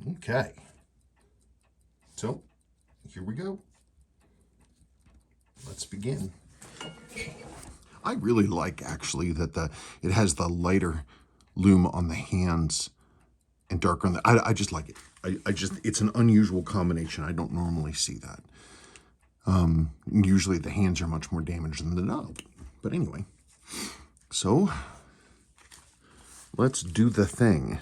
Okay. So, here we go. Let's begin. I really like, actually, that it has the lighter lume on the hands and darker on the... I just like it. I just... It's an unusual combination. I don't normally see that. Usually the hands are much more damaged than the knob. But anyway. So, let's do the thing.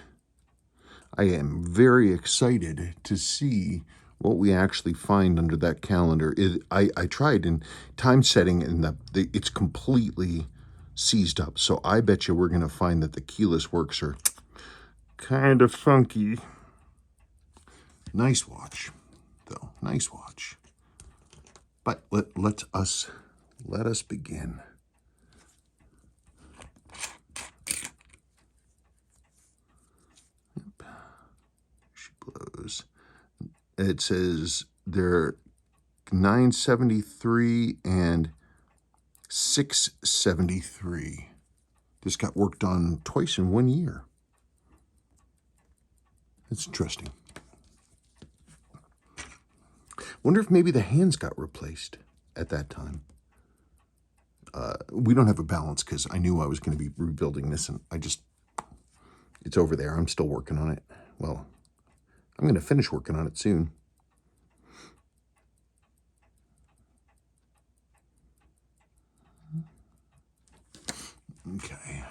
I am very excited to see what we actually find under that calendar. I tried in time setting, and it's completely seized up. So I bet you we're going to find that the keyless works are kind of funky. Nice watch, though. Nice watch. But let us begin. She blows. It says they're 973 and 673. This got worked on twice in 1 year. That's interesting. Wonder if maybe the hands got replaced at that time. We don't have a balance because I knew I was going to be rebuilding this, and it's over there. I'm still working on it. Well, I'm going to finish working on it soon. Okay.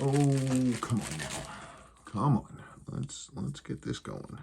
Oh, come on now. Come on. Let's get this going.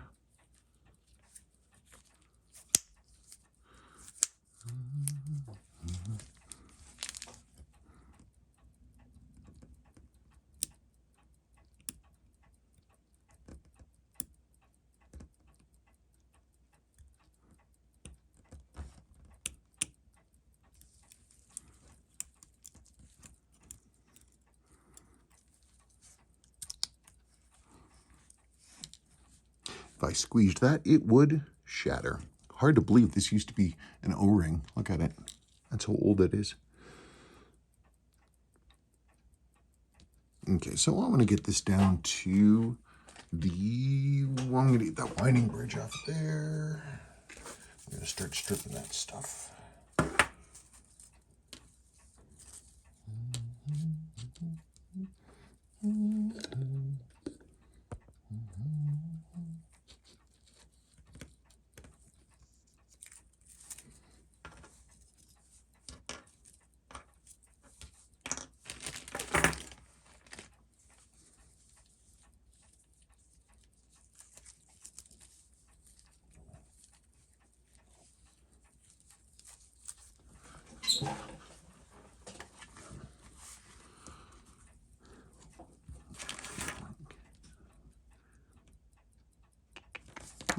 If I squeezed that, it would shatter. Hard to believe this used to be an O-ring. Look at it. That's how old it is. Okay, so I'm going to get this down to I'm going to get that winding bridge off there. I'm going to start stripping that stuff.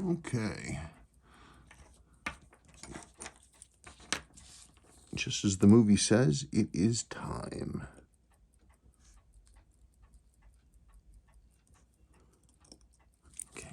Okay. Just as the movie says, it is time. Okay.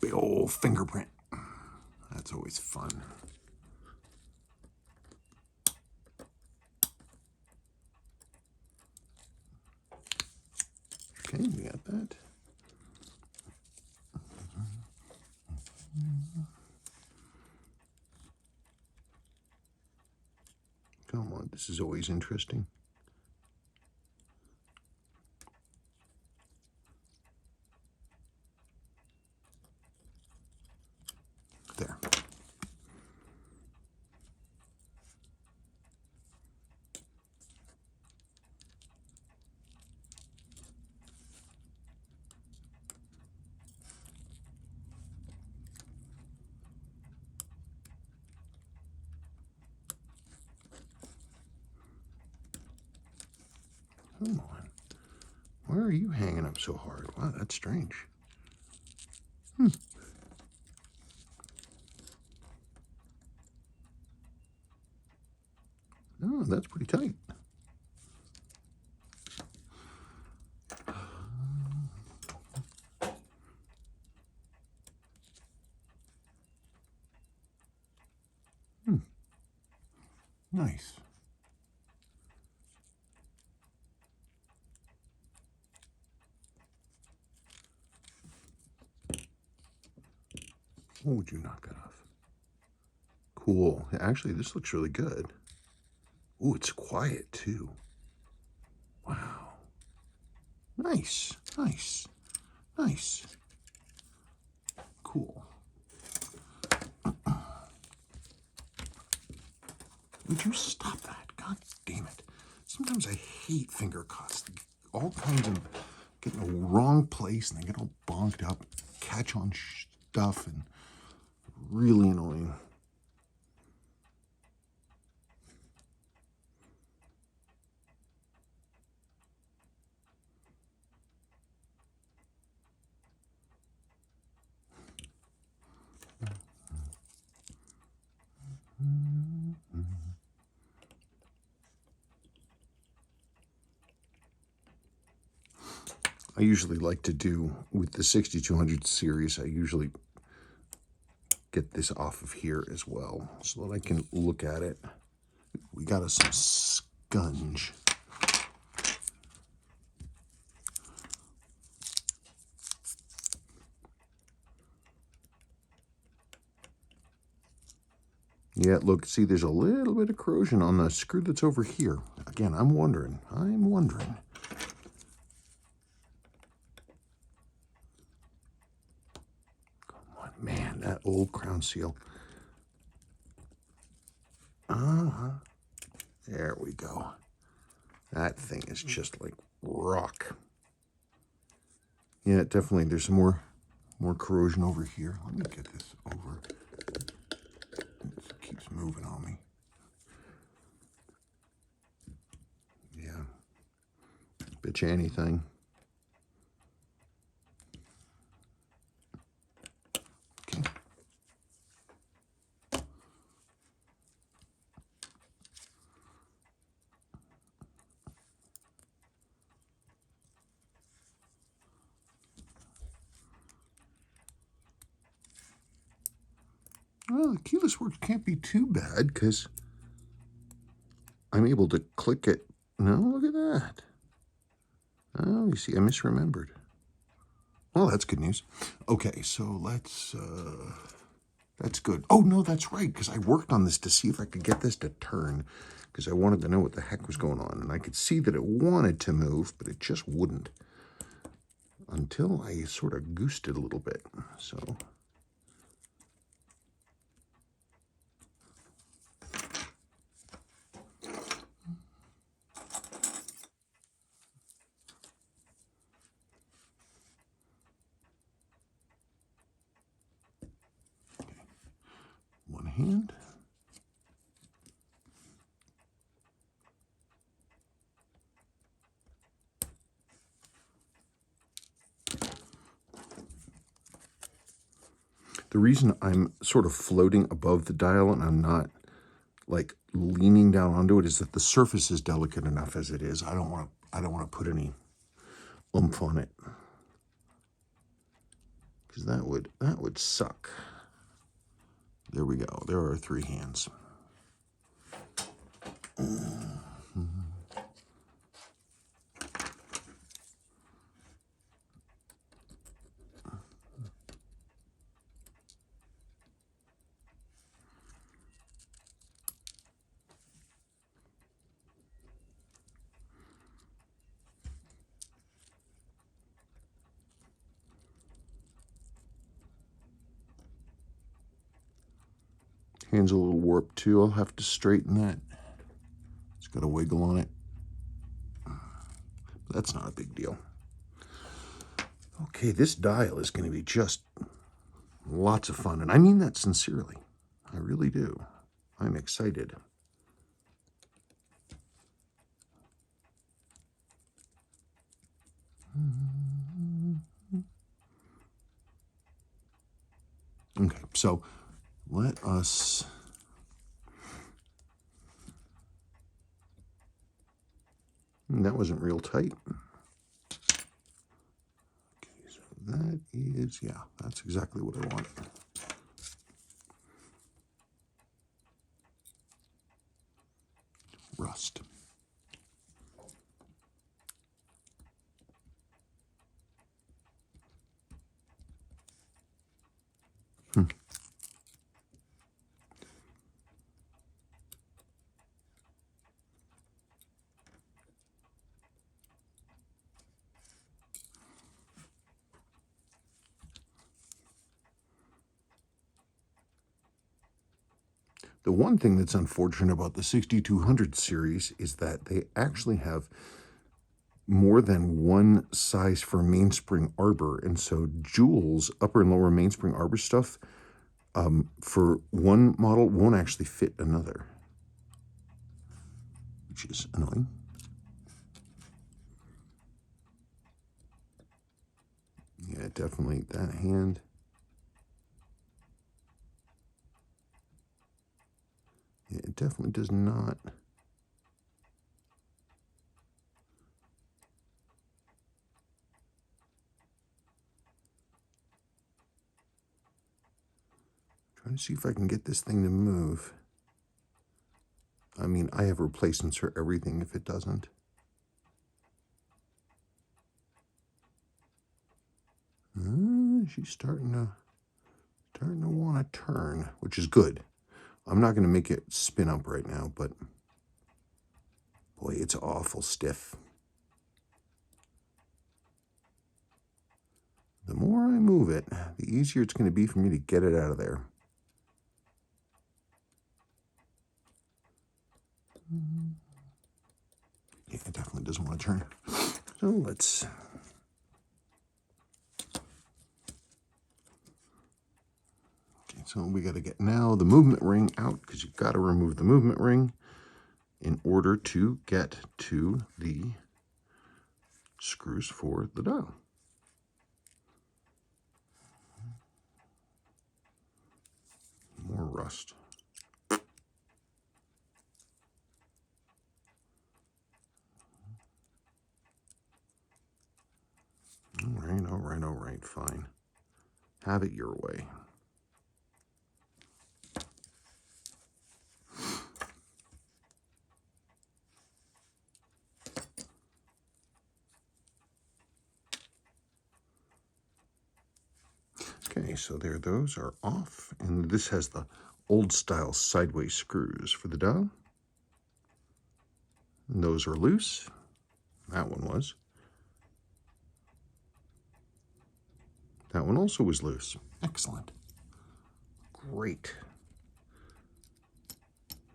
Big old fingerprint. That's always fun. Okay, we got that. Come on, this is always interesting. There. Come on. Why are you hanging up so hard? Wow, that's strange. Oh, that's pretty tight. Nice. What would you knock that off? Cool. Actually, this looks really good. Ooh, it's quiet too. Wow. Nice, nice, nice. Cool. Would you stop that? God damn it. Sometimes I hate finger cuts. All kinds of get in the wrong place and they get all bonked up, catch on stuff, and really annoying. I usually like to do, with the 6200 series, I usually get this off of here as well so that I can look at it. We got us some scunge. Yeah, look, see, there's a little bit of corrosion on the screw that's over here. Again, I'm wondering. Man, that old crown seal. There we go. That thing is just like rock. Yeah, definitely. There's some more corrosion over here. Let me get this over. It keeps moving on me. Yeah. Bet you anything. Well, the keyless work can't be too bad because I'm able to click it. No, look at that. Oh, you see, I misremembered. Well, that's good news. Okay, so that's good. Oh, no, that's right, because I worked on this to see if I could get this to turn because I wanted to know what the heck was going on. And I could see that it wanted to move, but it just wouldn't until I sort of goosed it a little bit. So... one hand. The reason I'm sort of floating above the dial and I'm not like leaning down onto it is that the surface is delicate enough as it is. I don't want to put any oomph on it because that would suck. There we go. There are 3 hands. Hand's a little warped too. I'll have to straighten that. It's got a wiggle on it. That's not a big deal. Okay, this dial is going to be just lots of fun. And I mean that sincerely. I really do. I'm excited. Okay, so let us... That wasn't real tight. Okay, so that is, yeah, that's exactly what I want. Rust. The one thing that's unfortunate about the 6200 series is that they actually have more than one size for mainspring arbor, and so Joule's upper and lower mainspring arbor stuff for one model won't actually fit another, which is annoying. Yeah, definitely that hand. Yeah, it definitely does not. Trying to see if I can get this thing to move. I mean, I have replacements for everything if it doesn't. She's starting to want to turn, which is good. I'm not going to make it spin up right now, but boy, it's awful stiff. The more I move it, the easier it's going to be for me to get it out of there. Yeah, it definitely doesn't want to turn. So let's... Okay, so we got to get now the movement ring out, because you've got to remove the movement ring in order to get to the screws for the dial. More rust. All right, fine. Have it your way. Okay, so there those are off, and this has the old style sideways screws for the dial. And those are loose. That one was. That one also was loose. Excellent. Great.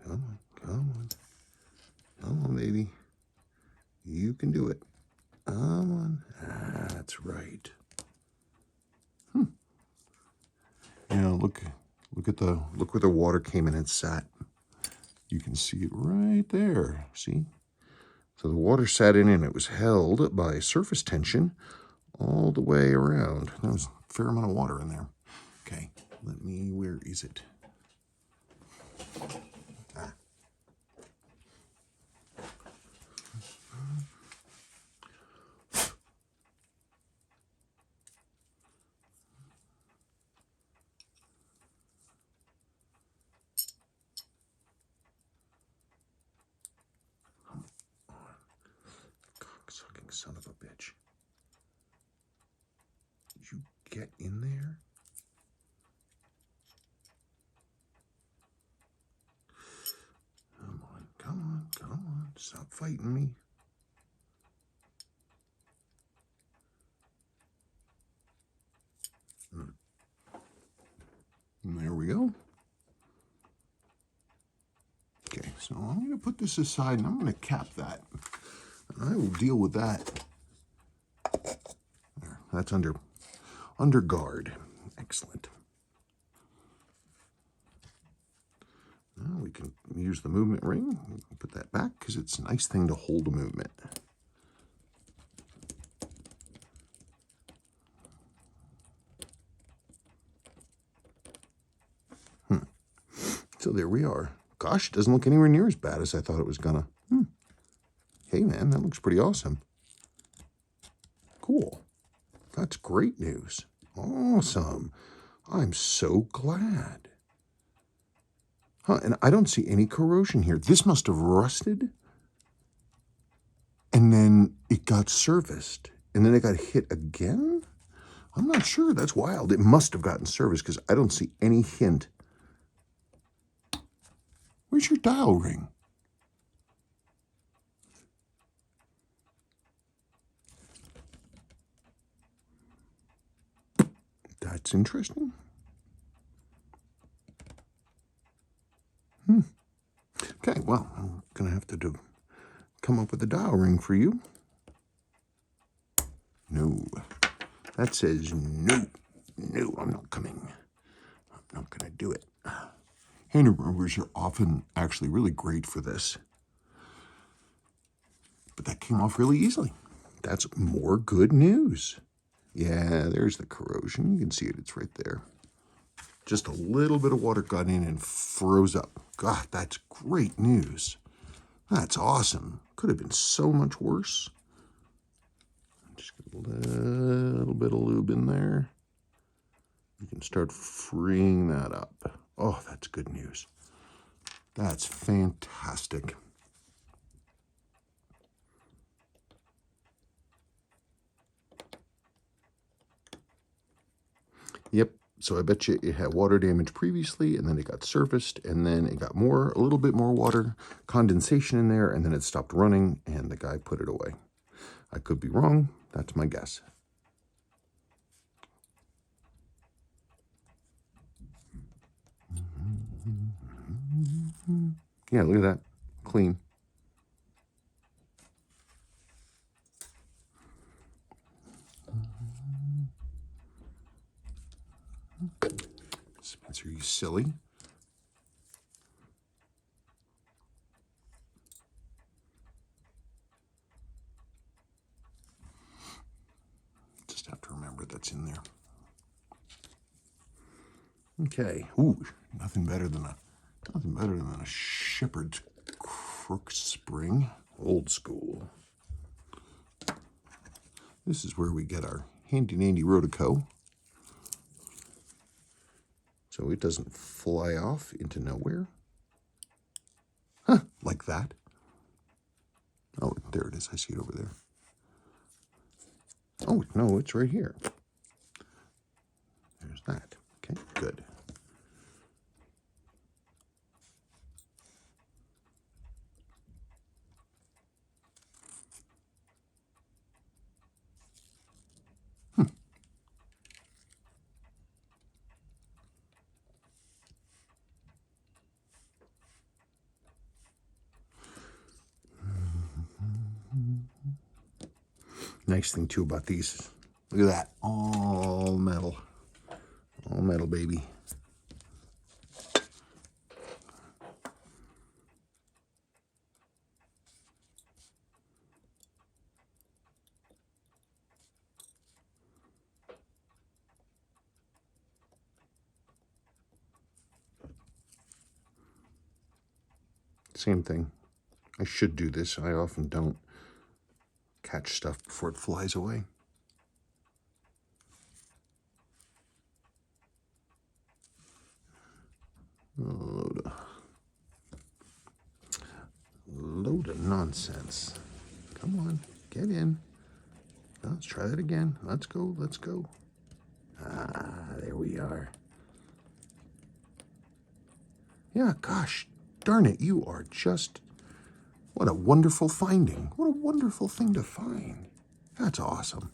Come on. Come on, baby. You can do it. Come on. Ah, that's right. Yeah, look where the water came in and sat. You can see it right there. See? So the water sat in and it was held by surface tension all the way around. There was a fair amount of water in there. Okay, where is it? Ah. Cocksucking son of a bitch. Did you get in there? Come on. Stop fighting me. And there we go. put this aside and I'm going to cap that. And I will deal with that. There, that's under guard. Excellent. Now we can use the movement ring. Put that back because it's a nice thing to hold a movement. So there we are. Gosh, it doesn't look anywhere near as bad as I thought it was gonna. Hey man, that looks pretty awesome. Cool. That's great news. Awesome. I'm so glad. Huh, and I don't see any corrosion here. This must have rusted, and then it got serviced, and then it got hit again? I'm not sure. That's wild. It must have gotten serviced because I don't see any hint. Where's your dial ring? That's interesting. Okay, well, I'm going to have to come up with a dial ring for you. No. That says no. No, I'm not coming. I'm not going to do it. Hand rubbers are often actually really great for this. But that came off really easily. That's more good news. Yeah, there's the corrosion. You can see it. It's right there. Just a little bit of water got in and froze up. God, that's great news. That's awesome. Could have been so much worse. Just get a little bit of lube in there. You can start freeing that up. Oh, that's good news. That's fantastic. Yep, so I bet you it had water damage previously, and then it got serviced, and then it got a little bit more water condensation in there, and then it stopped running, and the guy put it away. I could be wrong. That's my guess. Yeah, look at that. Clean. Spencer, you silly. Just have to remember that's in there. Okay. Ooh, nothing better than a shepherd's crook spring. Old school. This is where we get our handy dandy Rotico. So it doesn't fly off into nowhere. Huh, like that. Oh, there it is. I see it over there. Oh, no, it's right here. There's that. Okay, good. Nice thing too about these, look at that, all metal, baby. Same thing. I should do this. I often don't catch stuff before it flies away. Load of nonsense. Come on, get in. Let's try that again. Let's go, let's go. Ah, there we are. Yeah, gosh, darn it, you are just... What a wonderful finding. What a wonderful thing to find. That's awesome.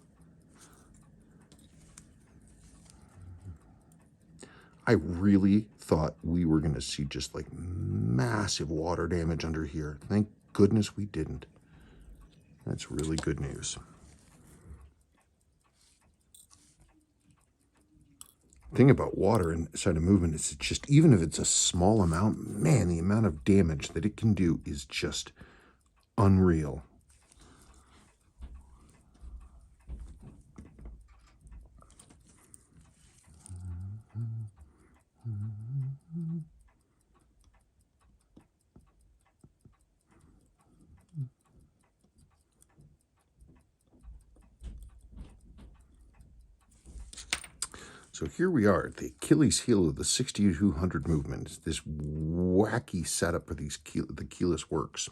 I really thought we were going to see just like massive water damage under here. Thank goodness we didn't. That's really good news. Thing about water inside of movement is it's just, even if it's a small amount, man, the amount of damage that it can do is just unreal. So here we are, the Achilles heel of the 6200 movement. It's this wacky setup for these the keyless works.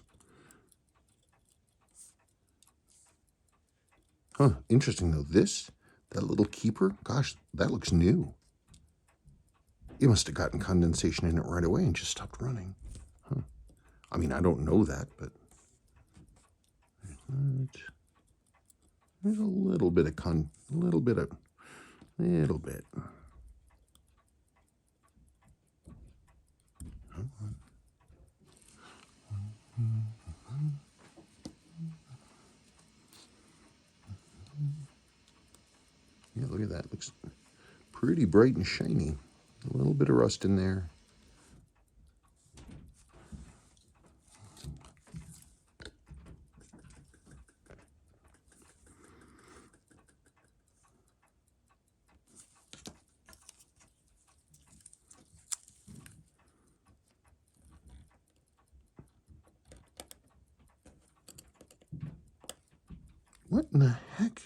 Huh, interesting though. That little keeper, gosh, that looks new. It must have gotten condensation in it right away and just stopped running. Huh. I mean, I don't know that, but there's a little bit of little bit. Yeah, look at that. Looks pretty bright and shiny. A little bit of rust in there. What in the heck?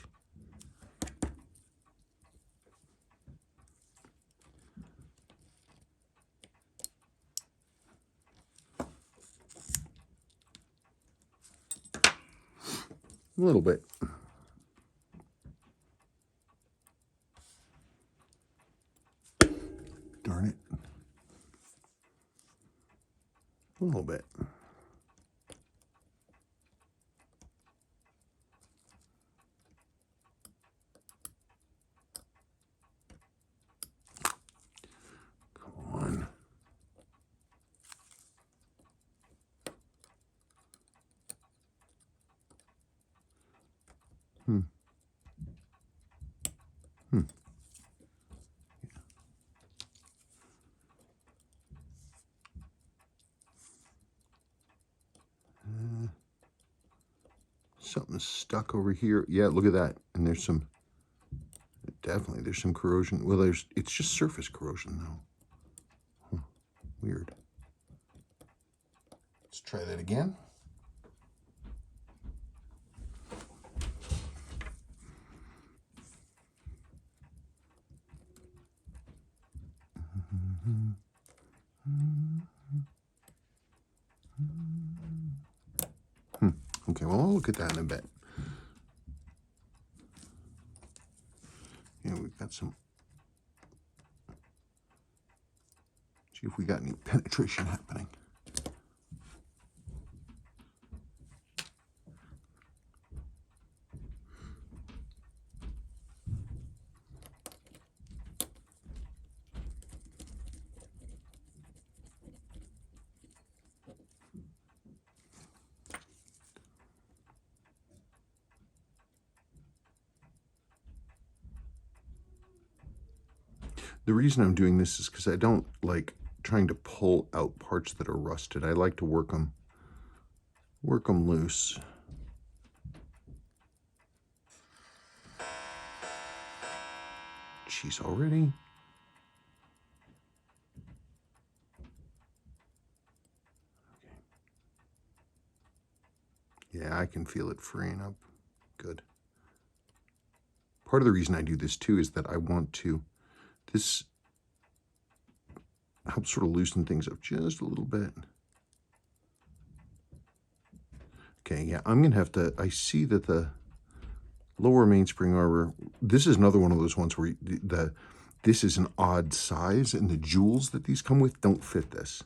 A little bit. Darn it. A little bit. Come on. Something's stuck over here. Yeah, look at that. And there's some, definitely, there's some corrosion. Well, it's just surface corrosion, though. Huh, weird. Let's try that again. Okay, well, I'll look at that in a bit. Yeah, we've got some. See if we got any penetration happening. The reason I'm doing this is because I don't like trying to pull out parts that are rusted. I like to work them loose. Jeez, already? Okay. Yeah, I can feel it freeing up. Good. Part of the reason I do this too is that I want to, this helps sort of loosen things up just a little bit. Okay, yeah, I'm gonna have to, I see that the lower mainspring arbor, this is another one of those ones where this is an odd size and the jewels that these come with don't fit this.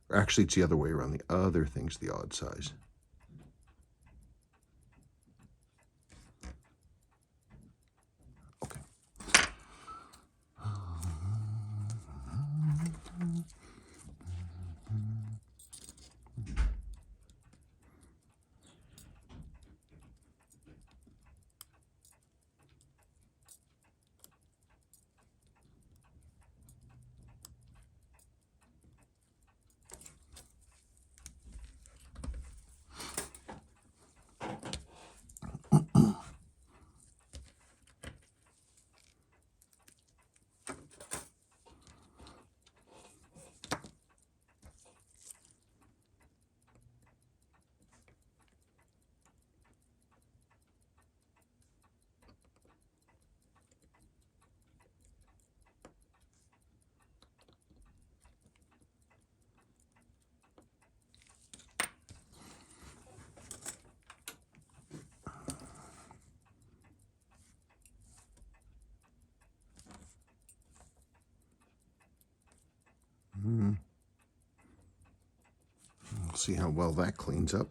Or actually, it's the other way around. The other thing's the odd size. Okay. See how well that cleans up.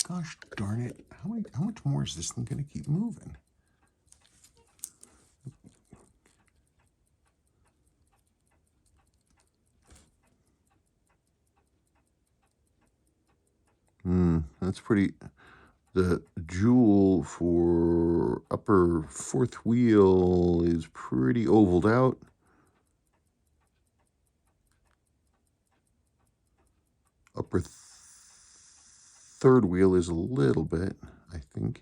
Gosh darn it. How much more is this thing going to keep moving? That's pretty. The jewel for upper fourth wheel is pretty ovaled out. Upper third wheel is a little bit, I think.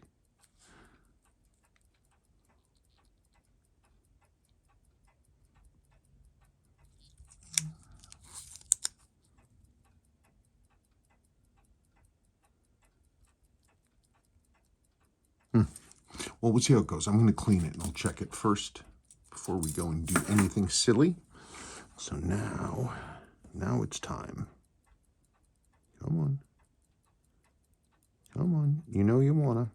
Well, we'll see how it goes. I'm going to clean it and I'll check it first before we go and do anything silly. So now it's time. Come on. Come on. You know you want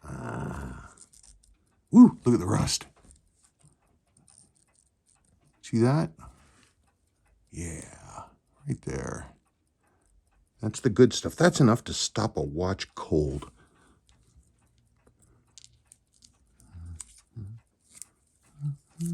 to. Woo, look at the rust. See that? Yeah, right there. That's the good stuff. That's enough to stop a watch cold. Yeah.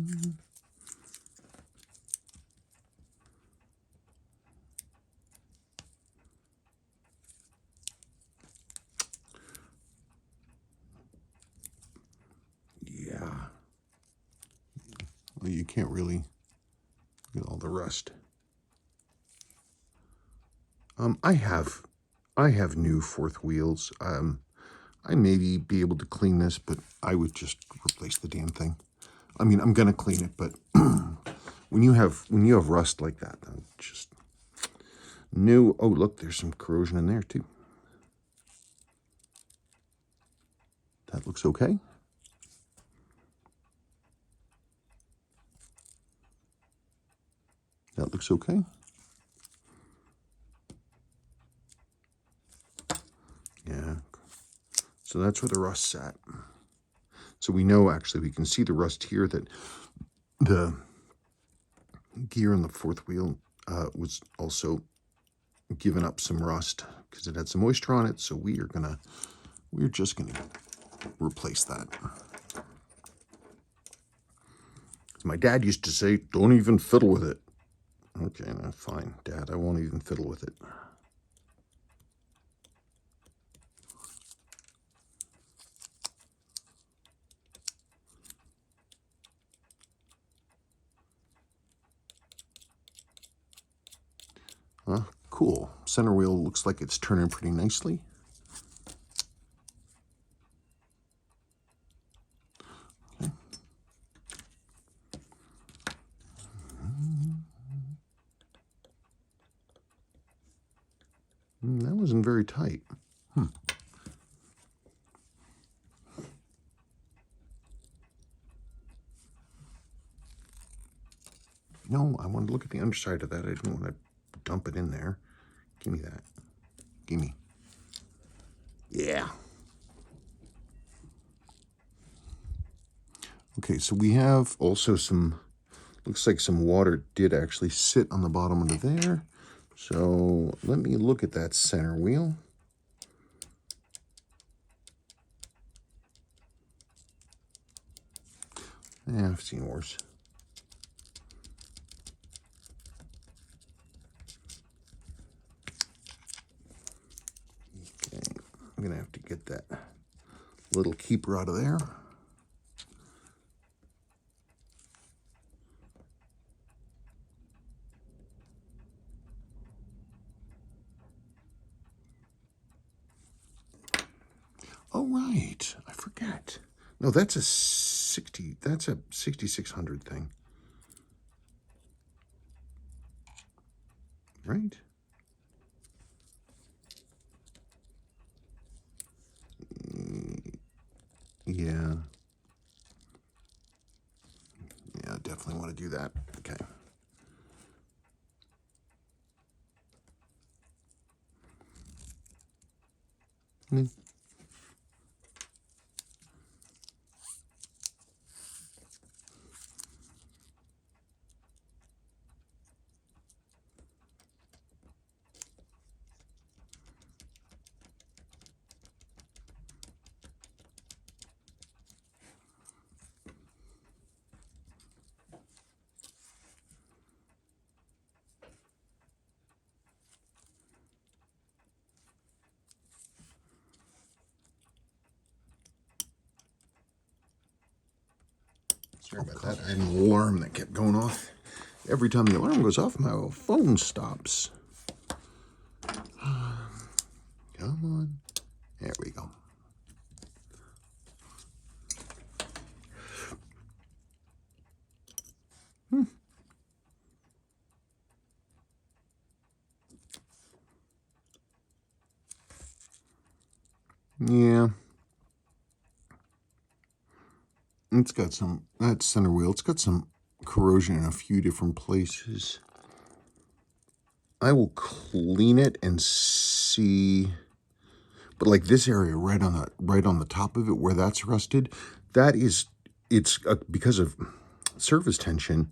Well, you can't really get all the rust. I have new fourth wheels. I maybe be able to clean this, but I would just replace the damn thing. I mean, I'm gonna clean it, but when you have rust like that, just new. Oh, look, there's some corrosion in there too. That looks okay. That looks okay. Yeah. So that's where the rust's at. So we know, actually, we can see the rust here, that the gear on the fourth wheel was also giving up some rust because it had some moisture on it. So we're just gonna replace that. My dad used to say, "Don't even fiddle with it." Okay, now fine, Dad, I won't even fiddle with it. Cool. Center wheel looks like it's turning pretty nicely. Okay. That wasn't very tight. No, I wanted to look at the underside of that. I didn't want to dump it in there. Give me that. Give me. Yeah. Okay, so we have also some, looks like some water did actually sit on the bottom under there. So let me look at that center wheel. Yeah, I've seen worse. Okay, I'm gonna have to get that little keeper out of there. Oh, right, I forget. No, that's a 6600 thing. right? Yeah. Yeah, definitely want to do that. Okay. Mm. Sorry about that. I had an alarm that kept going off. Every time the alarm goes off, my phone stops. Come on. There we go. Yeah. It's got some, that center wheel, it's got some corrosion in a few different places. I will clean it and see, but like this area right on the top of it where that's rusted, that is, it's because of surface tension,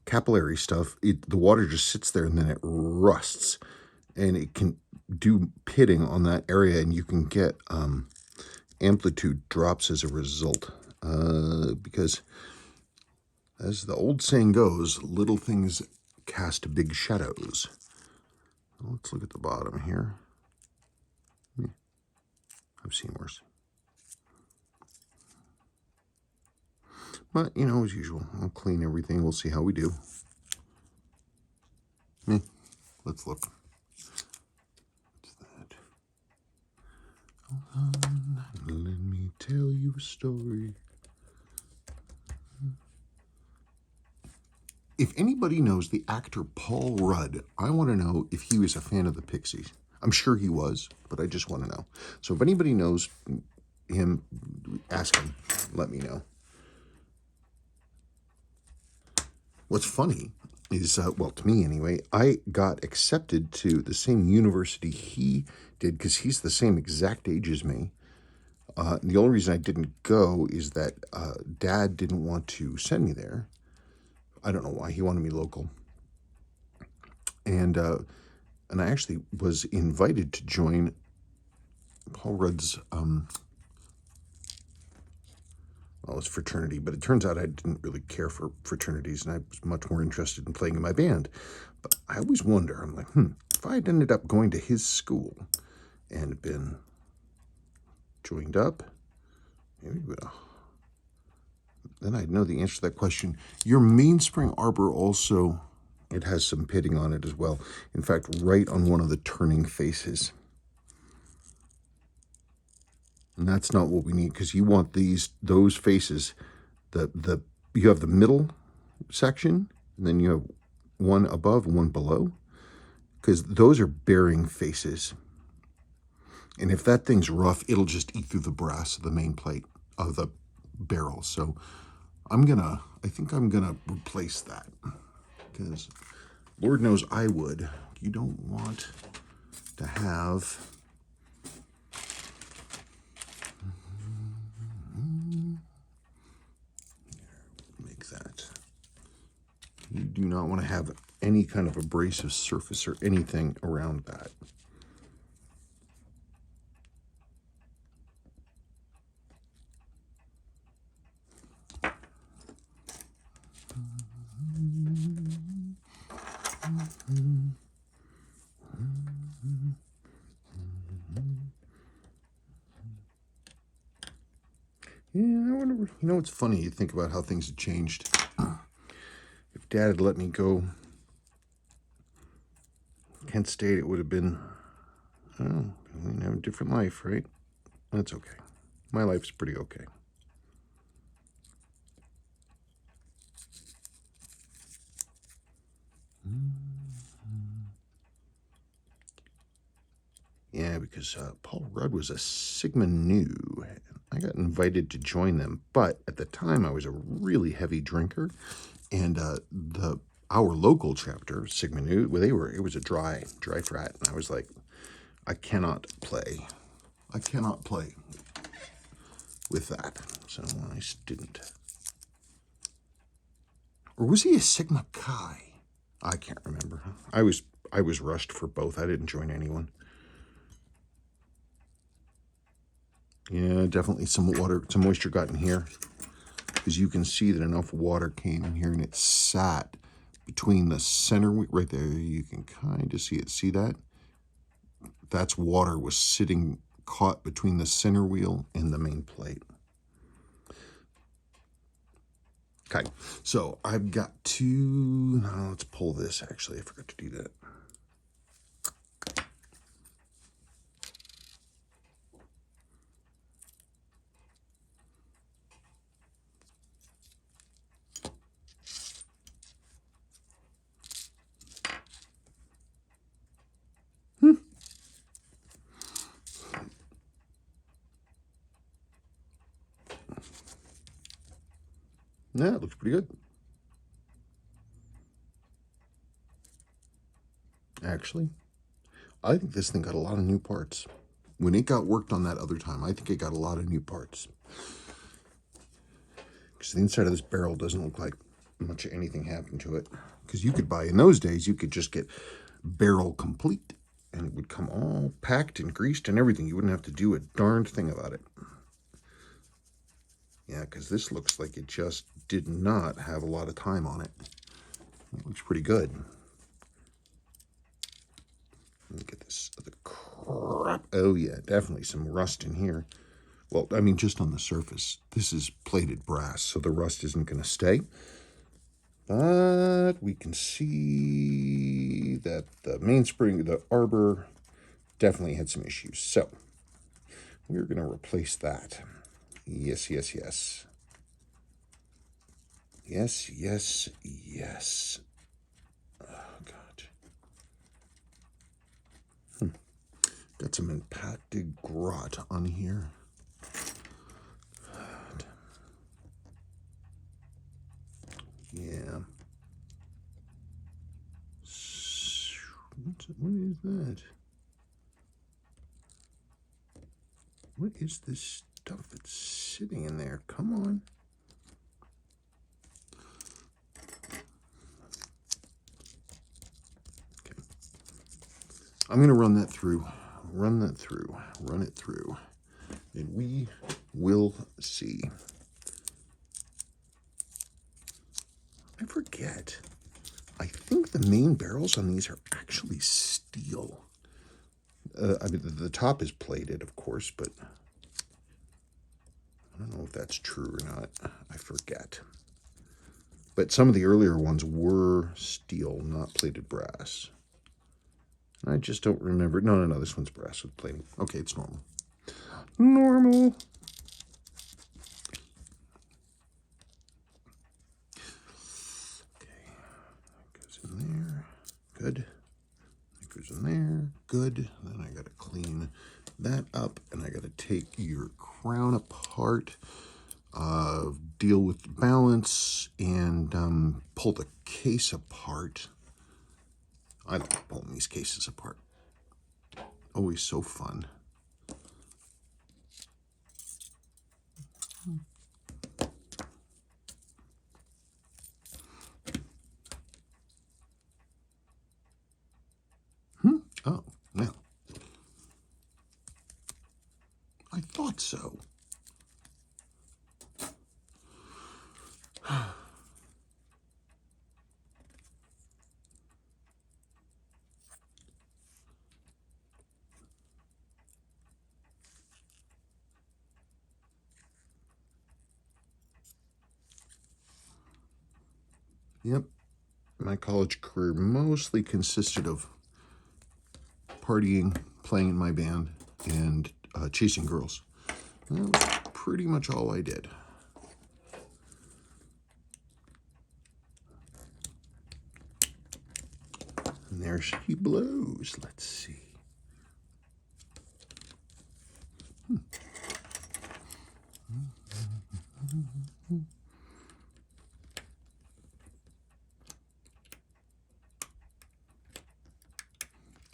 capillary stuff, the water just sits there and then it rusts, and it can do pitting on that area, and you can get amplitude drops as a result, because as the old saying goes, little things cast big shadows. Let's look at the bottom here. I've seen worse. But, you know, as usual, I'll clean everything. We'll see how we do. Let's look. What's that? Hold on. Let me tell you a story. If anybody knows the actor Paul Rudd, I want to know if he was a fan of the Pixies. I'm sure he was, but I just want to know. So if anybody knows him, ask him. Let me know. What's funny is, well, to me anyway, I got accepted to the same university he did because he's the same exact age as me. The only reason I didn't go is that Dad didn't want to send me there. I don't know why. He wanted me local. And I actually was invited to join Paul Rudd's, well, it's fraternity, but it turns out I didn't really care for fraternities, and I was much more interested in playing in my band. But I always wonder, I'm like, if I had ended up going to his school and been joined up, maybe then I'd know the answer to that question. Your mainspring arbor also, it has some pitting on it as well. In fact, right on one of the turning faces. And that's not what we need, because you want those faces, you have the middle section, and then you have one above and one below, because those are bearing faces. And if that thing's rough, it'll just eat through the brass of the main plate of the barrel. So I think I'm gonna replace that, because Lord knows I would. You don't want to have that. You do not want to have any kind of abrasive surface or anything around that. Yeah, I wonder, you know, it's funny, you think about how things have changed. If Dad had let me go Kent State, it would have been, oh, we have a different life, right? That's okay. My life's pretty okay. Yeah, because Paul Rudd was a Sigma Nu. I got invited to join them, but at the time I was a really heavy drinker, and our local chapter, Sigma Nu, well, it was a dry frat, and I was like, I cannot play with that, so I didn't. Or was he a Sigma Chi? I can't remember. I was rushed for both. I didn't join anyone. Yeah, definitely some moisture got in here, because you can see that enough water came in here and it sat between the center right there. You can kind of see it. See that? That's water was sitting caught between the center wheel and the main plate. Okay, so I've got to, now let's pull this. Actually, I forgot to do that. Yeah, it looks pretty good. Actually, I think this thing got a lot of new parts. When it got worked on that other time, I think it got a lot of new parts. Because the inside of this barrel doesn't look like much of anything happened to it. Because you could buy, in those days, you could just get barrel complete, and it would come all packed and greased and everything. You wouldn't have to do a darned thing about it. Yeah, because this looks like it just did not have a lot of time on it. It looks pretty good. Look at this other crap. Oh yeah, definitely some rust in here. Well, I mean, just on the surface. This is plated brass, so the rust isn't going to stay. But we can see that the mainspring, the arbor, definitely had some issues. So we're going to replace that. Yes, yes, yes. Yes, yes, yes. Oh, God. Got some impacted grot on here. Yeah. What is that? What is this stuff that's sitting in there? Come on. Okay. I'm going to run that through. Run it through. And we will see. I forget. I think the main barrels on these are actually steel. I mean, the top is plated, of course, but I don't know if that's true or not. I forget. But some of the earlier ones were steel, not plated brass. I just don't remember. No, this one's brass with plating. Okay, it's normal. Normal. Okay, that goes in there. Good. That goes in there. Good. Then I got to clean that up, and I got to take your crown apart, deal with the balance, and pull the case apart. I like pulling these cases apart. Always so fun. Oh, now. I thought so. Yep. My college career mostly consisted of partying, playing in my band, and chasing girls. That was pretty much all I did. And there she blows. Let's see.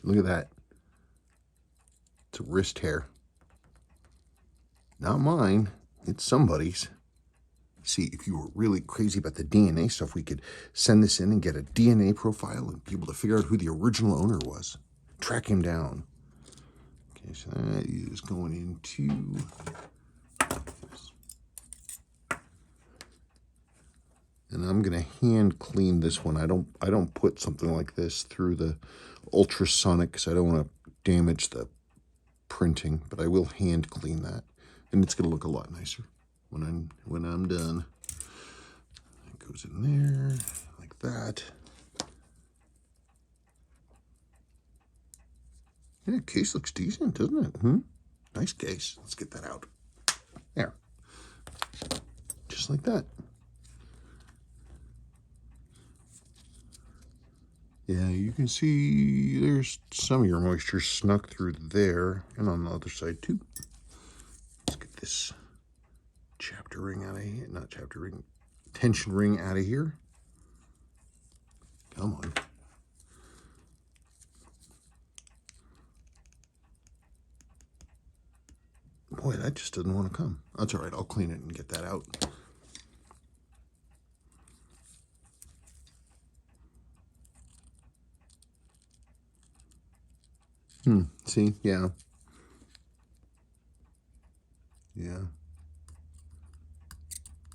Look at that. It's a wrist hair. Not mine. It's somebody's. See, if you were really crazy about the DNA stuff, we could send this in and get a DNA profile and be able to figure out who the original owner was. Track him down. Okay, so that is going into... And I'm going to hand clean this one. I don't put something like this through the ultrasonic because I don't want to damage the printing, but I will hand clean that. And it's going to look a lot nicer when I'm done. It goes in there like that. Yeah, case looks decent, doesn't it? Nice case. Let's get that out. There. Just like that. Yeah, you can see there's some of your moisture snuck through there and on the other side too. Let's get this chapter ring out of here. Not chapter ring, tension ring out of here. Come on. Boy, that just doesn't want to come. That's all right. I'll clean it and get that out. See? Yeah. Yeah.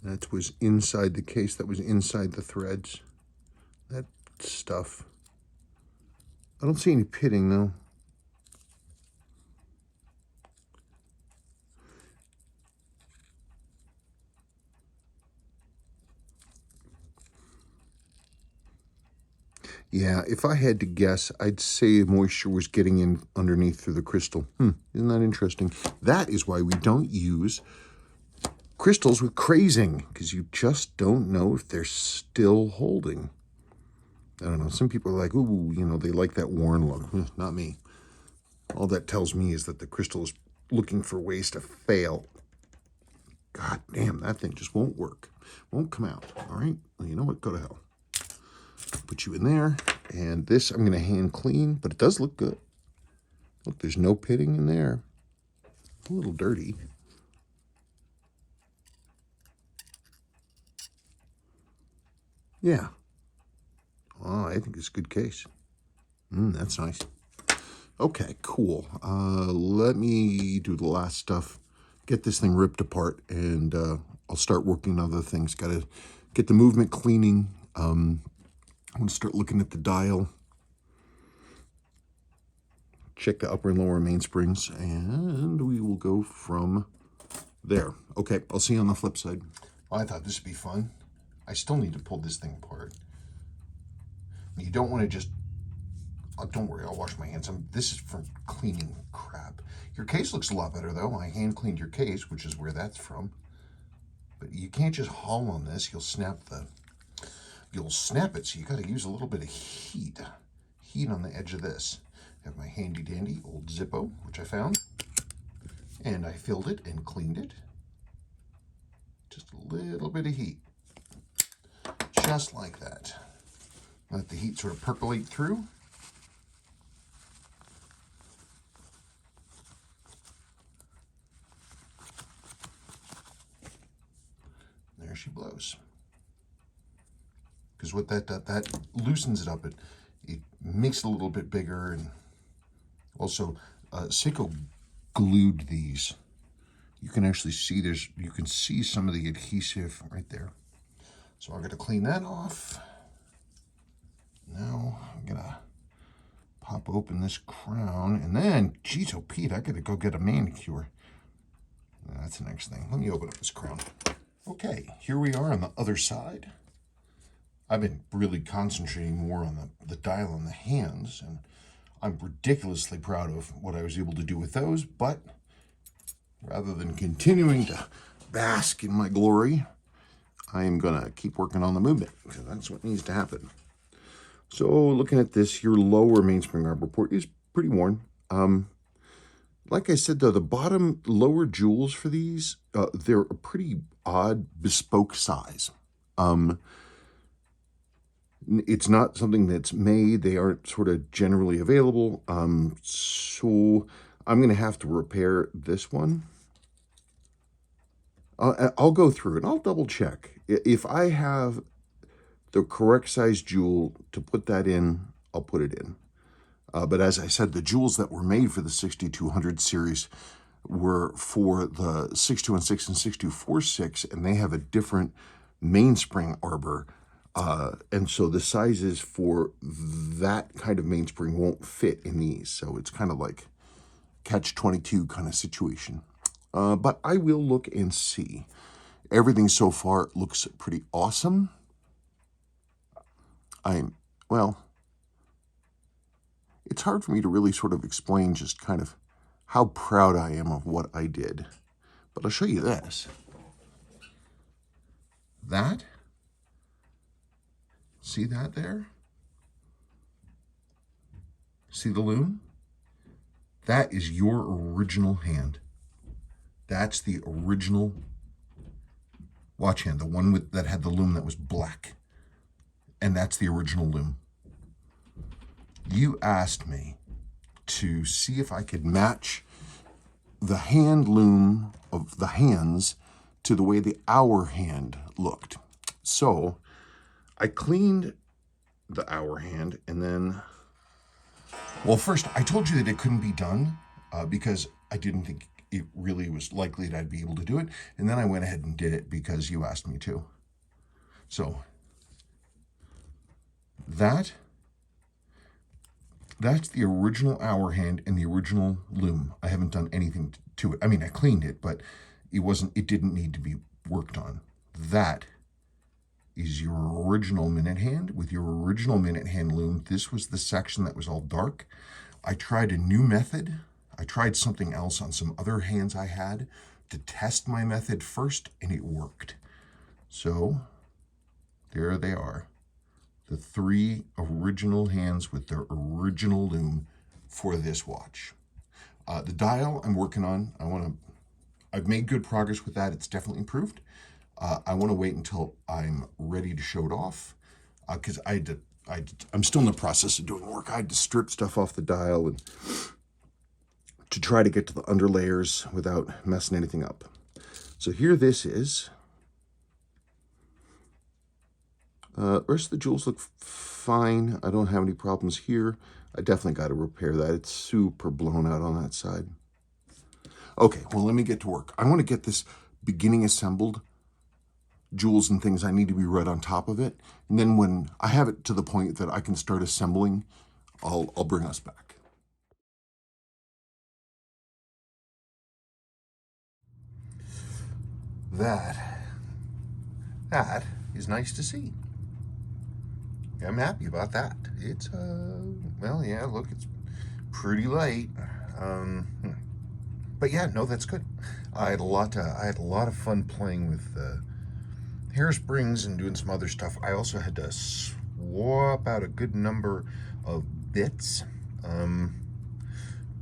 That was inside the case. That was inside the threads. That stuff. I don't see any pitting, though. Yeah, if I had to guess, I'd say moisture was getting in underneath through the crystal. Isn't that interesting? That is why we don't use crystals with crazing, because you just don't know if they're still holding. I don't know. Some people are like, ooh, you know, they like that worn look. Not me. All that tells me is that the crystal is looking for ways to fail. God damn, that thing just won't work. Won't come out. All right? Well, you know what? Go to hell. Put you in there, and this I'm going to hand clean, but it does look good. Look, there's no pitting in there. A little dirty. Yeah. Oh, I think it's a good case. That's nice. Okay, cool. Let me do the last stuff. Get this thing ripped apart, and I'll start working on other things. Got to get the movement cleaning. I want to start looking at the dial, check the upper and lower mainsprings, and we will go from there. Okay, I'll see you on the flip side. Well, I thought this would be fun. I still need to pull this thing apart. You don't want to just, oh, don't worry, I'll wash my hands. This is from cleaning crap. Your case looks a lot better though. I hand cleaned your case, which is where that's from. But you can't just haul on this. You'll snap it, so you got to use a little bit of heat on the edge of this. I have my handy dandy old Zippo, which I found, and I filled it and cleaned it. Just a little bit of heat, just like that. Let the heat sort of percolate through. There she blows. Because what that loosens it up, it makes it a little bit bigger, and also Seiko glued these. You can actually see you can see some of the adhesive right there. So I'm gonna clean that off. Now I'm gonna pop open this crown, and then, geez, oh Pete, I gotta go get a manicure. That's the next thing. Let me open up this crown. Okay, here we are on the other side. I've been really concentrating more on the dial on the hands, and I'm ridiculously proud of what I was able to do with those, but rather than continuing to bask in my glory, I am going to keep working on the movement, because that's what needs to happen. So looking at this, your lower mainspring arbor port is pretty worn. Like I said, though, the bottom lower jewels for these, they're a pretty odd bespoke size. It's not something that's made. They aren't sort of generally available. So I'm going to have to repair this one. I'll go through it and I'll double check. If I have the correct size jewel to put that in, I'll put it in. But as I said, the jewels that were made for the 6200 series were for the 6216 and 6246, and they have a different mainspring arbor. And so the sizes for that kind of mainspring won't fit in these. So it's kind of like catch-22 kind of situation. But I will look and see. Everything so far looks pretty awesome. Well, it's hard for me to really sort of explain just kind of how proud I am of what I did. But I'll show you this. See that there? See the loom? That is your original hand. That's the original watch hand, the one that had the loom that was black. And that's the original loom. You asked me to see if I could match the hand loom of the hands to the way the hour hand looked. So I cleaned the hour hand, and then, well, first I told you that it couldn't be done because I didn't think it really was likely that I'd be able to do it. And then I went ahead and did it because you asked me to. So that's the original hour hand and the original loom. I haven't done anything to it. I mean, I cleaned it, but it didn't need to be worked on. That is your original minute hand with your original minute hand loom. This was the section that was all dark. I tried a new method. I tried something else on some other hands I had to test my method first, and it worked. So there they are. The 3 original hands with their original loom for this watch. The dial I'm working on, I've made good progress with that. It's definitely improved. I want to wait until I'm ready to show it off because I'm still in the process of doing work. I had to strip stuff off the dial and to try to get to the underlayers without messing anything up. So here this is. The rest of the jewels look fine. I don't have any problems here. I definitely got to repair that. It's super blown out on that side. Okay, well, let me get to work. I want to get this beginning assembled. Jewels and things I need to be right on top of it. And then when I have it to the point that I can start assembling, I'll bring us back. That is nice to see. I'm happy about that. It's, well, yeah, look, it's pretty light. But yeah, no, that's good. I had a lot of fun playing with hairsprings and doing some other stuff. I also had to swap out a good number of bits.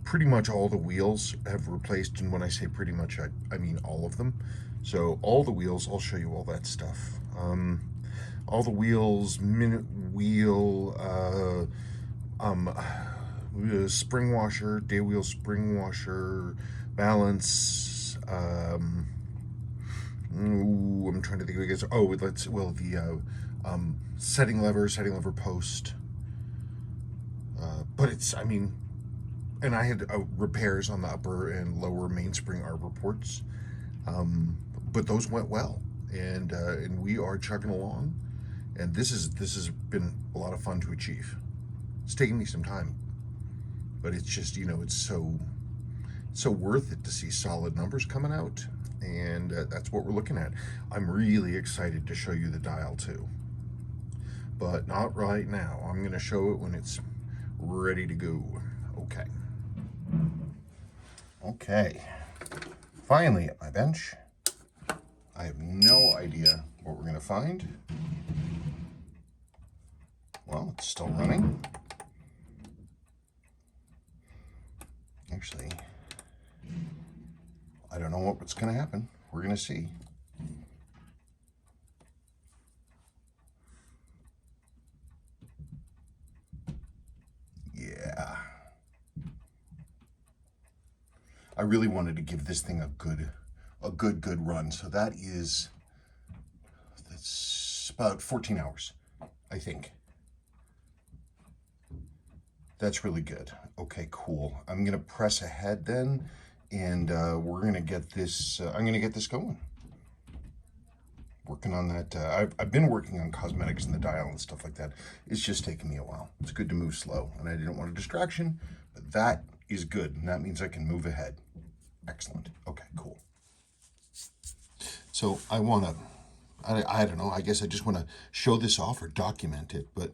Pretty much all the wheels have replaced, and when I say pretty much, I mean all of them. So all the wheels, I'll show you all that stuff. All the wheels, minute wheel, spring washer, day wheel spring washer, balance, I'm trying to think of it. The setting lever post. But it's, I mean, and I had repairs on the upper and lower mainspring arbor ports. But those went well, and we are chugging along, and this has been a lot of fun to achieve. It's taken me some time, but it's just, you know, it's so worth it to see solid numbers coming out, and that's what we're looking at. I'm really excited to show you the dial too, but not right now. I'm going to show it when it's ready to go. Okay. Finally at my bench. I have no idea what we're going to find. Well, it's still running. Actually, I don't know what's going to happen. We're going to see. Yeah. I really wanted to give this thing a good run. So that's about 14 hours, I think. That's really good. Okay, cool. I'm gonna press ahead then, and we're gonna get this. I'm gonna get this going. Working on that. I've been working on cosmetics in the dial and stuff like that. It's just taking me a while. It's good to move slow, and I didn't want a distraction, but that is good, and that means I can move ahead. Excellent. Okay, cool. So I don't know, I guess I just want to show this off or document it, but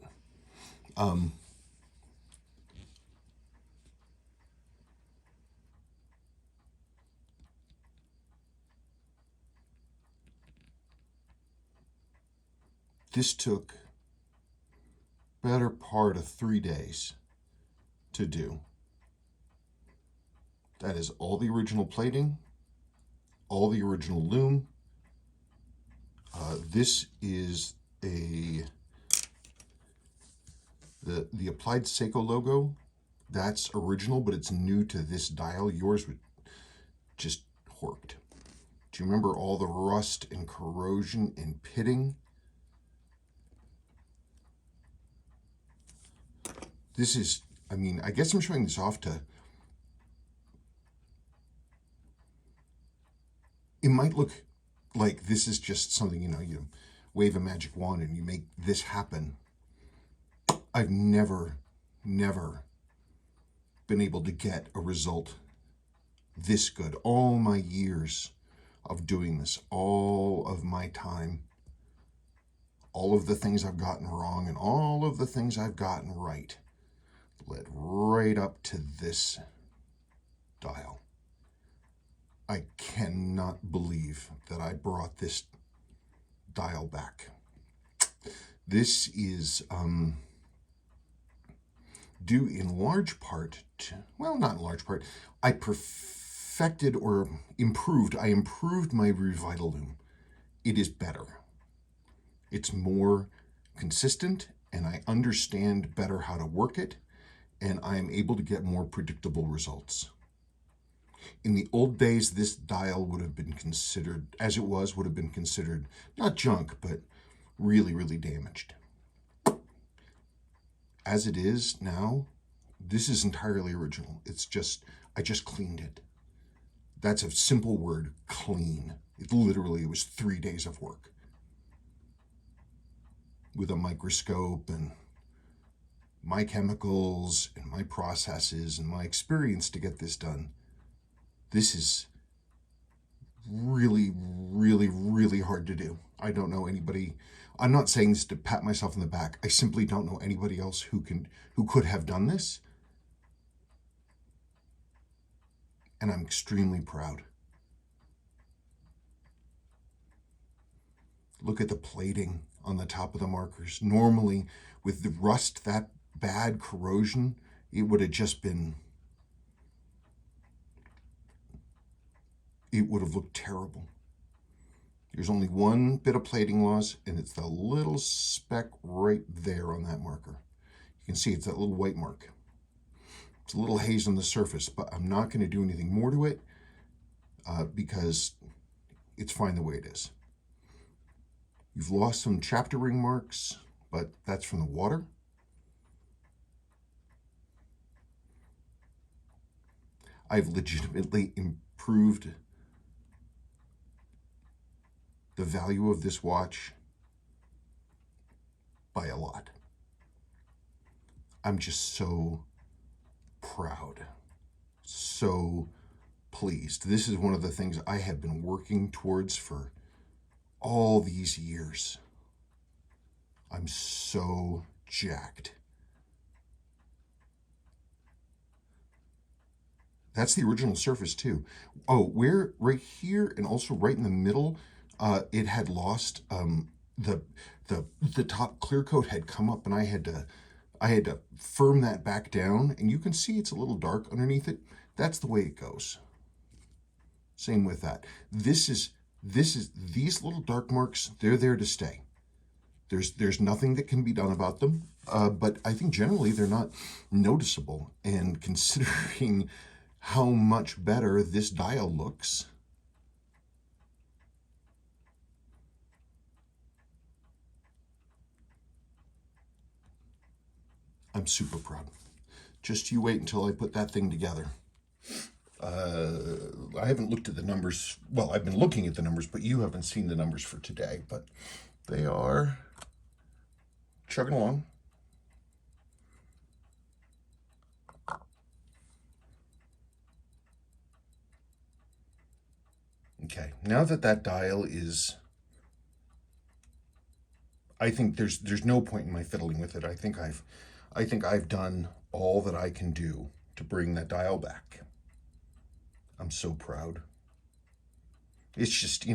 this took better part of 3 days to do. That is all the original plating, all the original Lume. This is the applied Seiko logo. That's original, but it's new to this dial. Yours would just horked. Do you remember all the rust and corrosion and pitting? This is, I mean, I guess I'm showing this off to, it might look like this is just something, you wave a magic wand and you make this happen. I've never been able to get a result this good. All my years of doing this, all of my time, all of the things I've gotten wrong and all of the things I've gotten right led right up to this dial. I cannot believe that I brought this dial back. This is due in large part to, well, not in large part, I perfected or improved. I improved my Revital-Lume. It is better. It's more consistent, and I understand better how to work it, and I am able to get more predictable results. In the old days, this dial would have been considered, as it was, would have been considered not junk, but really, really damaged. As it is now, this is entirely original. It's just, I just cleaned it. That's a simple word, clean. It was 3 days of work with a microscope and my chemicals and my processes and my experience to get this done. This is really, really, really hard to do. I don't know anybody. I'm not saying this to pat myself on the back. I simply don't know anybody else who could have done this. And I'm extremely proud. Look at the plating on the top of the markers. Normally, with the rust, that bad corrosion, it would have just been, it would have looked terrible. There's only one bit of plating loss, and it's the little speck right there on that marker. You can see it's that little white mark. It's a little haze on the surface, but I'm not going to do anything more to it because it's fine the way it is. You've lost some chapter ring marks, but that's from the water. I've legitimately improved the value of this watch by a lot. I'm just so proud, so pleased. This is one of the things I have been working towards for all these years. I'm so jacked. That's the original surface too. Oh, where right here and also right in the middle, it had lost the top clear coat had come up, and I had to firm that back down, and you can see it's a little dark underneath it. That's the way it goes. Same with that. These little dark marks, they're there to stay. There's nothing that can be done about them, but I think generally they're not noticeable. And considering how much better this dial looks, I'm super proud. Just you wait until I put that thing together. I haven't looked at the numbers. Well, I've been looking at the numbers, but you haven't seen the numbers for today. But they are chugging along. Okay, now that that dial is, I think there's no point in my fiddling with it. I think I've done all that I can do to bring that dial back. I'm so proud. It's just,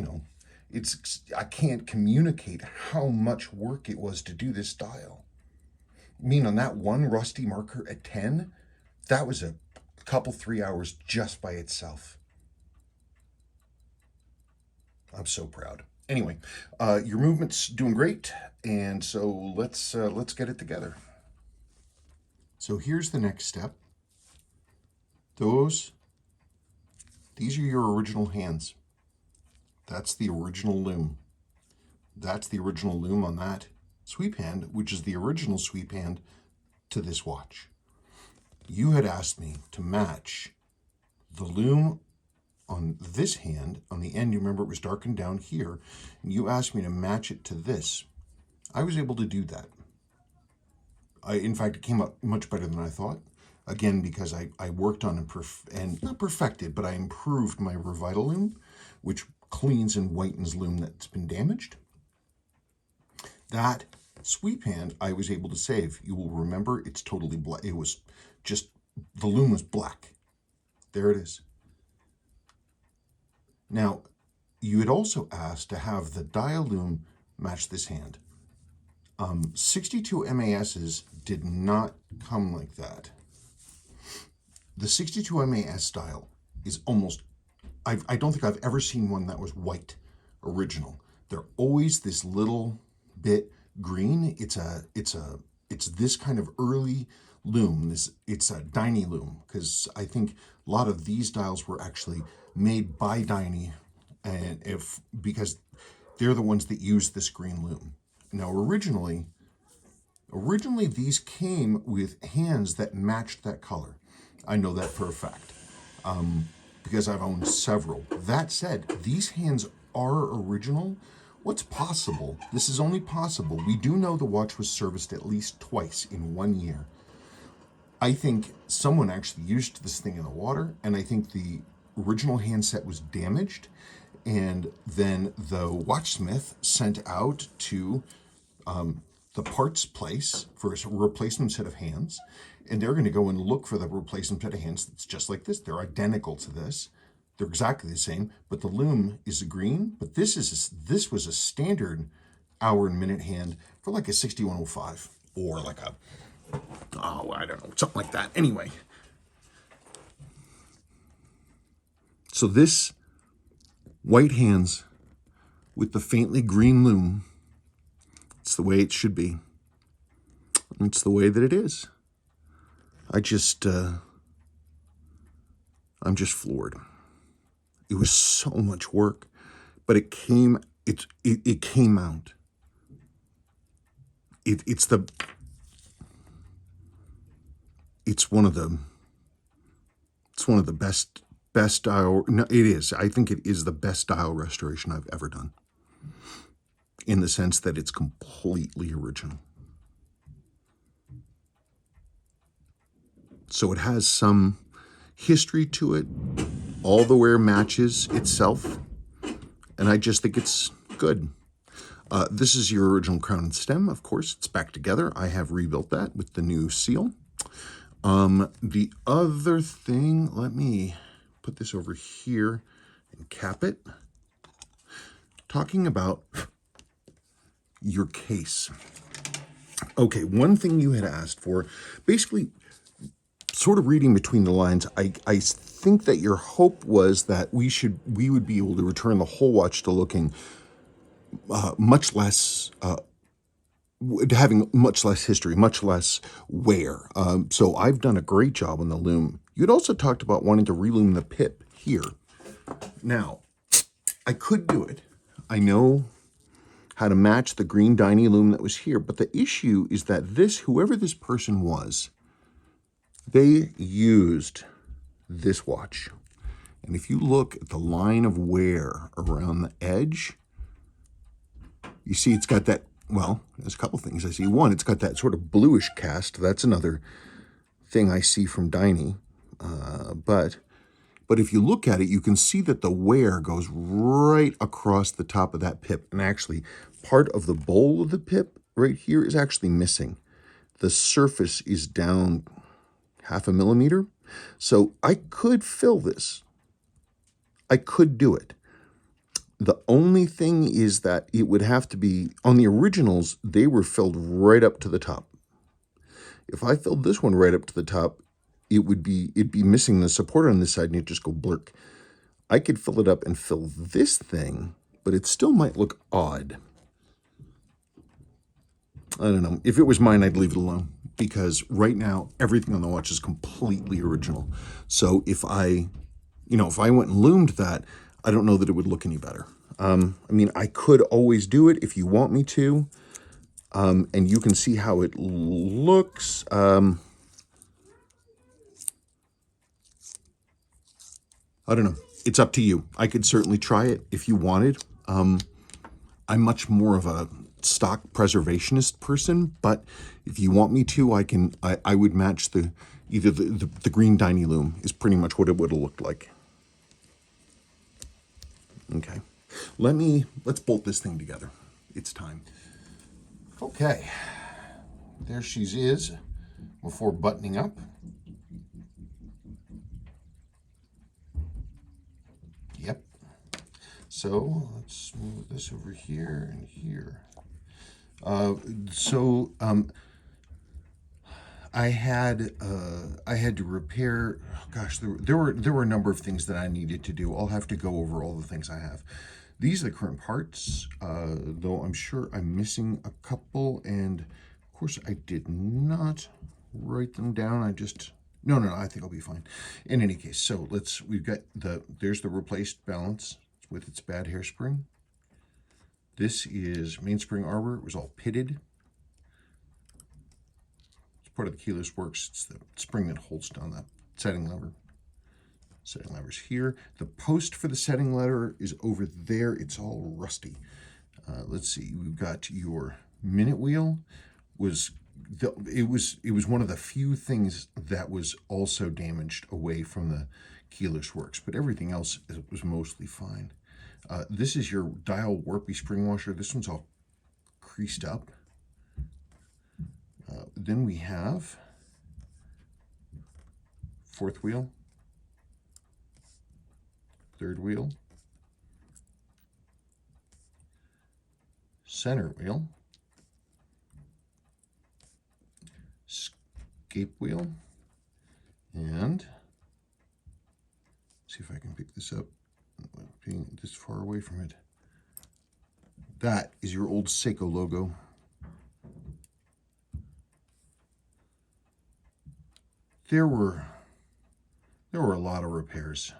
I can't communicate how much work it was to do this dial. I mean, on that one rusty marker at 10, that was a couple, 3 hours just by itself. I'm so proud. Anyway, your movement's doing great, and so let's get it together. So here's the next step. These are your original hands. That's the original loom. That's the original loom on that sweep hand, which is the original sweep hand to this watch. You had asked me to match the loom on this hand, on the end. You remember it was darkened down here, and you asked me to match it to this. I was able to do that. In fact, it came up much better than I thought. Again, because I worked on and not perfected, but I improved my Revital loom, which cleans and whitens loom that's been damaged. That sweep hand I was able to save. You will remember it's totally black. It was just, the loom was black. There it is. Now, you had also asked to have the dial loom match this hand. 62 MASs did not come like that. The 62 MAS style is almost, I don't think I've ever seen one that was white original. They're always this little bit green. It's this kind of early loom. It's a Dynie loom, because I think a lot of these dials were actually made by Dynie, and because they're the ones that use this green loom. Now, originally these came with hands that matched that color. I know that for a fact, because I've owned several. That said, these hands are original. What's possible? This is only possible. We do know the watch was serviced at least twice in 1 year. I think someone actually used this thing in the water, and I think the original handset was damaged, and then the watchsmith sent out to the parts place for a replacement set of hands, and they're going to go and look for the replacement set of hands that's just like this. They're identical to this. They're exactly the same, but the loom is a green. But this was a standard hour and minute hand for like a 6105 or like a, I don't know, something like that. Anyway, so this white hands with the faintly green loom, it's the way it should be. It's the way that it is. I'm just floored. It was so much work, but it came out. It's one of the best dial. No, it is. I think it is the best dial restoration I've ever done, in the sense that it's completely original. So it has some history to it. All the wear matches itself, and I just think it's good. This is your original crown and stem, of course. It's back together. I have rebuilt that with the new seal. The other thing, let me put this over here and cap it. Talking about your case. Okay, one thing you had asked for, basically, sort of reading between the lines, I think that your hope was that we would be able to return the whole watch to looking much less, having much less history, much less wear. So I've done a great job on the Lume. You'd also talked about wanting to relume the pip here. Now, I could do it. I know how to match the green Dynie Lume that was here, but the issue is that whoever this person was, they used this watch. And if you look at the line of wear around the edge, you see it's got that, well, there's a couple things I see. One, it's got that sort of bluish cast. That's another thing I see from Dynie. But if you look at it, you can see that the wear goes right across the top of that pip. And actually, part of the bowl of the pip right here is actually missing. The surface is down 0.5 millimeter. So I could fill this. I could do it. The only thing is that it would have to be, on the originals, they were filled right up to the top. If I filled this one right up to the top, it'd be missing the support on this side and it'd just go blurk. I could fill it up and fill this thing, but it still might look odd. I don't know. If it was mine, I'd leave it alone, because right now everything on the watch is completely original. So if I went and loomed that, I don't know that it would look any better. I mean, I could always do it if you want me to, and you can see how it looks. I don't know. It's up to you. I could certainly try it if you wanted. I'm much more of a stock preservationist person, but if you want me to, I would match either the green Dynie Lume is pretty much what it would have looked like. Okay. Let's bolt this thing together. It's time. Okay. There she is before buttoning up. Yep. So let's move this over here and here. I had to repair. Gosh, there were a number of things that I needed to do. I'll have to go over all the things I have. These are the current parts, though I'm sure I'm missing a couple, and of course I did not write them down. No, I think I'll be fine. In any case, so we've got there's the replaced balance with its bad hairspring. This is mainspring arbor. It was all pitted. It's part of the keyless works. It's the spring that holds down that setting lever. Setting lever's here. The post for the setting lever is over there. It's all rusty. Let's see. We've got your minute wheel. It was one of the few things that was also damaged away from the keyless works, but everything else was mostly fine. This is your dial warpy spring washer. This one's all creased up. Then we have fourth wheel, third wheel, center wheel, escape wheel, and see if I can pick this up being this far away from it. That is your old Seiko logo. There were a lot of repairs.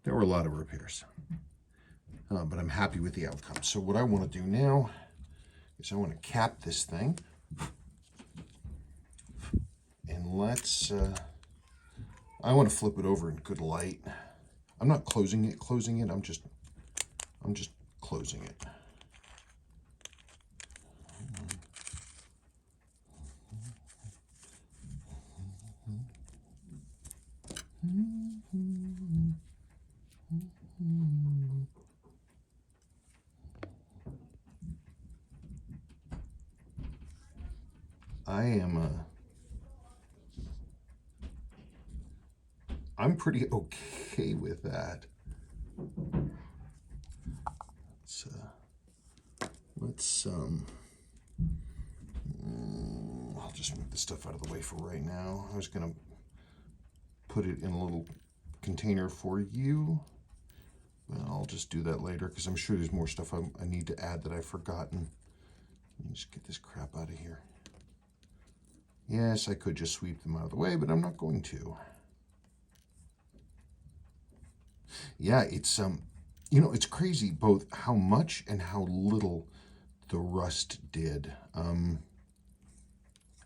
But I'm happy with the outcome. So what I want to do now is I want to cap this thing, and I want to flip it over in good light. I'm not closing it. I'm just closing it. I'm pretty okay with that. I'll just move the stuff out of the way for right now. I was going to put it in a little container for you. Well, I'll just do that later because I'm sure there's more stuff I need to add that I've forgotten. Let me just get this crap out of here. Yes, I could just sweep them out of the way, but I'm not going to. Yeah, it's you know, it's crazy both how much and how little the rust did.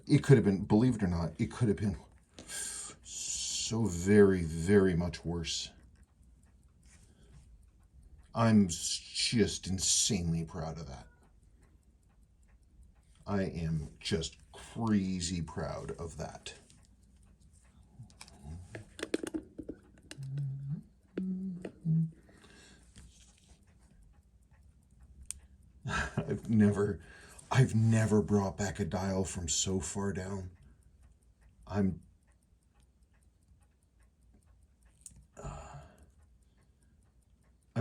It could have been, believe it or not, it could have been so very, very much worse. I'm just insanely proud of that. I am just crazy proud of that. I've never brought back a dial from so far down. I'm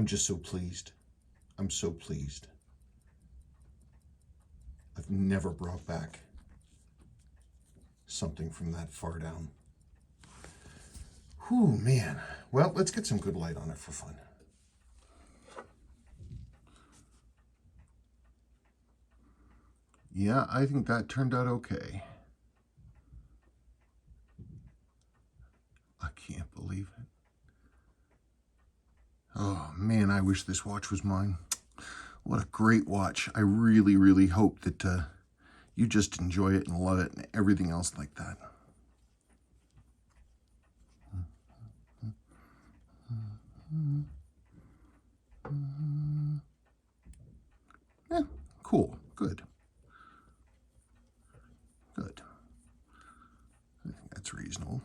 just so pleased. I'm so pleased. I've never brought back something from that far down. Whew, man. Well, let's get some good light on it for fun. Yeah, I think that turned out okay. I can't believe it. Oh, man, I wish this watch was mine. What a great watch. I really, really hope that you just enjoy it and love it and everything else like that. Yeah, cool. Good. Good. I think that's reasonable.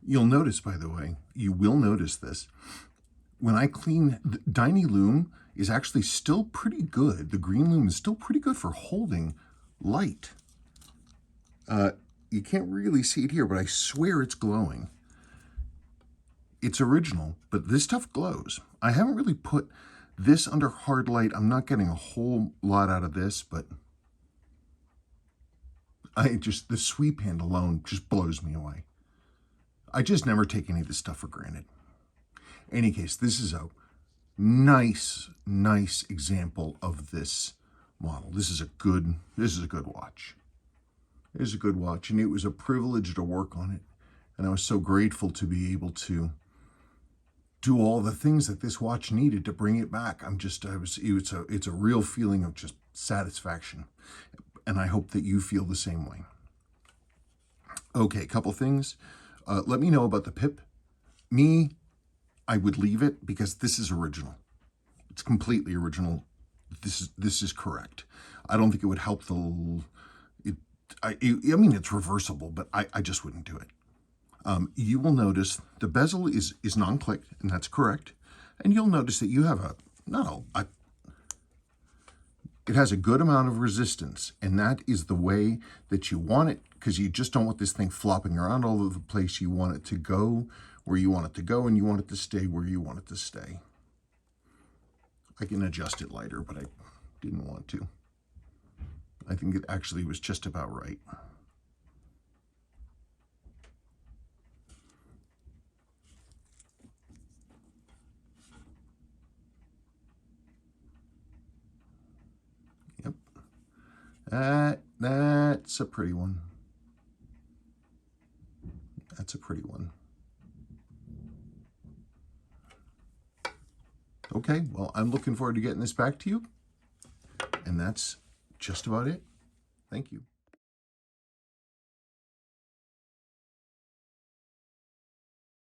You'll notice, by the way, you will notice this. When I clean, the Dyna Lume is actually still pretty good. The green Lume is still pretty good for holding light. You can't really see it here, but I swear it's glowing. It's original, but this stuff glows. I haven't really put this under hard light. I'm not getting a whole lot out of this, but the sweep hand alone just blows me away. I just never take any of this stuff for granted. In any case, this is a nice example of this model. This is a good watch. It is a good watch, and it was a privilege to work on it. And I was so grateful to be able to do all the things that this watch needed to bring it back. It's a real feeling of just satisfaction. And I hope that you feel the same way. Okay, a couple things. Let me know about the pip. I would leave it because this is original. It's completely original. This is correct. I don't think it would help I mean, it's reversible, but I just wouldn't do it. You will notice the bezel is non-click, and that's correct. And you'll notice that you have it has a good amount of resistance, and that is the way that you want it, because you just don't want this thing flopping around all over the place. You want it to go where you want it to go, and you want it to stay where you want it to stay. I can adjust it lighter, but I didn't want to. I think it actually was just about right. Yep. That's a pretty one. That's a pretty one. Okay, well, I'm looking forward to getting this back to you. And that's just about it. Thank you.